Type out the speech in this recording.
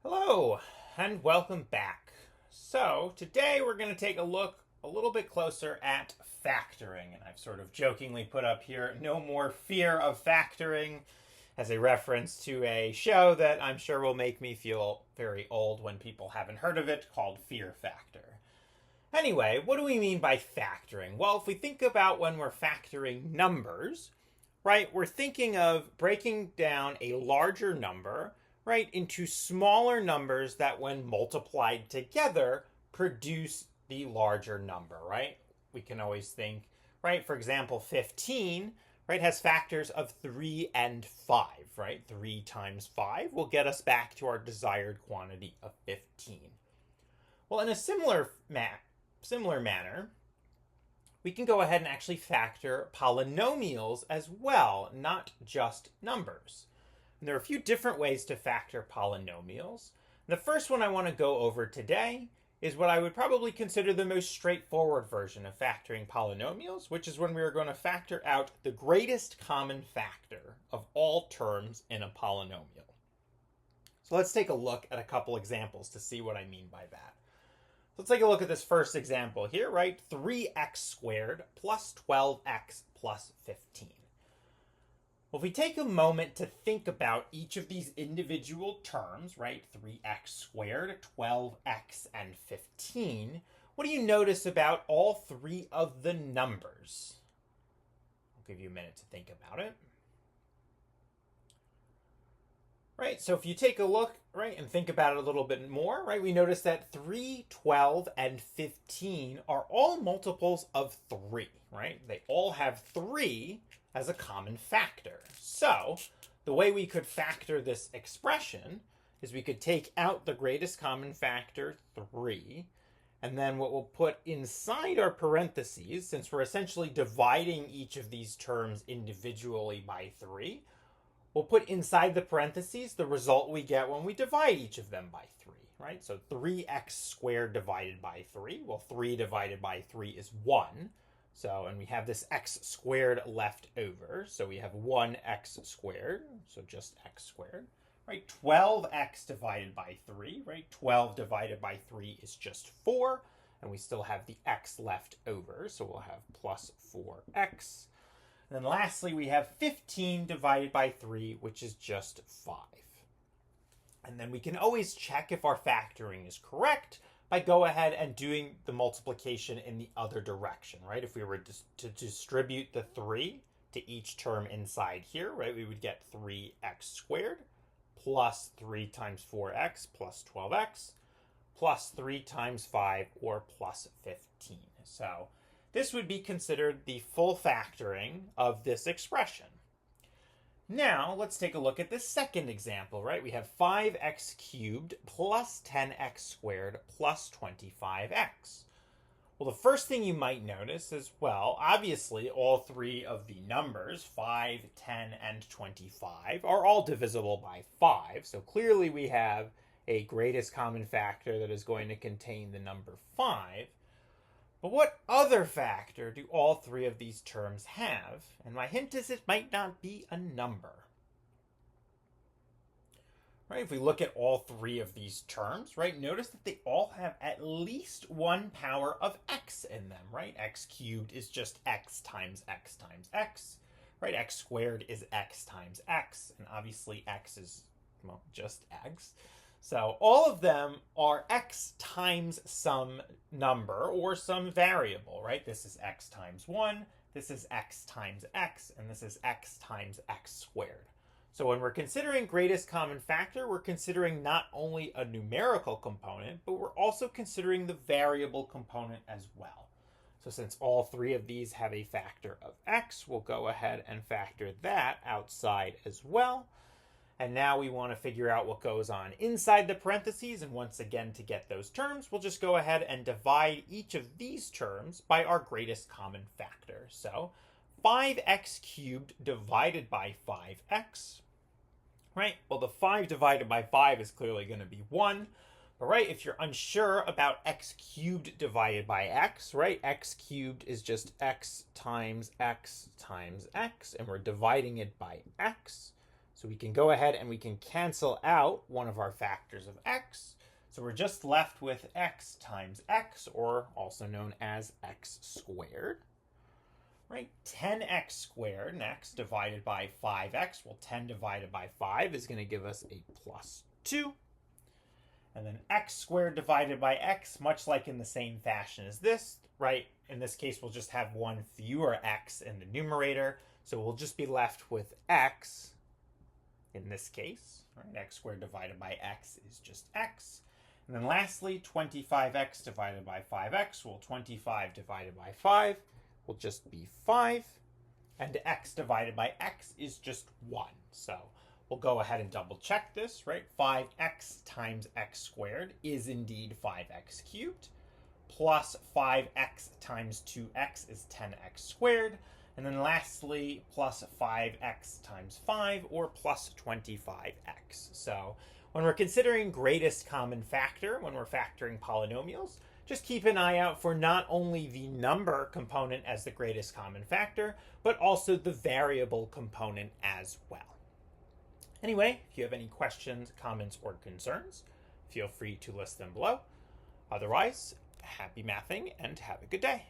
Hello and welcome back. So today we're going to take a look a little bit closer at factoring, and I've sort of jokingly put up here no more fear of factoring as a reference to a show that I'm sure will make me feel very old when people haven't heard of it, called Fear Factor. Anyway, what do we mean by factoring? Well, if we think about when we're factoring numbers, right, we're thinking of breaking down a larger number, right, into smaller numbers that when multiplied together produce the larger number, right? We can always think, right, for example, 15, right, has factors of 3 and 5, right? 3 times 5 will get us back to our desired quantity of 15. Well, in a similar manner, we can go ahead and actually factor polynomials as well, not just numbers. And there are a few different ways to factor polynomials. The first one I want to go over today is what I would probably consider the most straightforward version of factoring polynomials, which is when we are going to factor out the greatest common factor of all terms in a polynomial. So let's take a look at a couple examples to see what I mean by that. Let's take a look at this first example here, right? 3x squared plus 12x plus 15. Well, if we take a moment to think about each of these individual terms, right? 3x squared, 12x, and 15, what do you notice about all three of the numbers? I'll give you a minute to think about it. Right, so if you take a look, right, and think about it a little bit more, right, we notice that 3, 12, and 15 are all multiples of 3, right? They all have 3 as a common factor. So the way we could factor this expression is we could take out the greatest common factor, 3, and then what we'll put inside our parentheses, since we're essentially dividing each of these terms individually by 3, we'll put inside the parentheses the result we get when we divide each of them by 3, right? So 3x squared divided by 3. Well, 3 divided by 3 is 1. So, and we have this x squared left over. So we have 1x squared, so just x squared, right? 12x divided by 3, right? 12 divided by 3 is just 4. And we still have the x left over. So we'll have plus 4x. And then lastly, we have 15 divided by 3, which is just 5. And then we can always check if our factoring is correct by go ahead and doing the multiplication in the other direction, right? If we were to distribute the 3 to each term inside here, right, we would get 3x squared plus 3 times 4x plus 12x plus 3 times 5 or plus 15. So this would be considered the full factoring of this expression. Now, let's take a look at the second example, right? We have 5x cubed plus 10x squared plus 25x. Well, the first thing you might notice is, well, obviously all three of the numbers, 5, 10, and 25, are all divisible by 5. So clearly we have a greatest common factor that is going to contain the number 5. But what other factor do all three of these terms have? And my hint is it might not be a number. Right, if we look at all three of these terms, right, notice that they all have at least one power of x in them, right? X cubed is just x times x times x, right? X squared is x times x, and obviously x is, well, just x. So all of them are x times some number or some variable, right? This is x times 1, this is x times x, and this is x times x squared. So when we're considering greatest common factor, we're considering not only a numerical component, but we're also considering the variable component as well. So since all three of these have a factor of x, we'll go ahead and factor that outside as well. And now we want to figure out what goes on inside the parentheses. And once again, to get those terms, we'll just go ahead and divide each of these terms by our greatest common factor. So 5x cubed divided by 5x, right? Well, the 5 divided by 5 is clearly going to be 1. But right, if you're unsure about x cubed divided by x, right? X cubed is just x times x times x, and we're dividing it by x. So we can go ahead and we can cancel out one of our factors of x. So we're just left with x times x, or also known as x squared. Right? 10x squared next divided by 5x. Well, 10 divided by 5 is going to give us a plus 2. And then x squared divided by x, much like in the same fashion as this, right? In this case, we'll just have one fewer x in the numerator. So we'll just be left with x in this case. Right? X squared divided by x is just x. And then lastly, 25x divided by 5x. Well, 25 divided by 5 will just be 5. And x divided by x is just 1. So we'll go ahead and double check this, right? 5x times x squared is indeed 5x cubed. Plus 5x times 2x is 10x squared. And then lastly, plus 5x times 5, or plus 25x. So when we're considering greatest common factor, when we're factoring polynomials, just keep an eye out for not only the number component as the greatest common factor, but also the variable component as well. Anyway, if you have any questions, comments, or concerns, feel free to list them below. Otherwise, happy mathing and have a good day.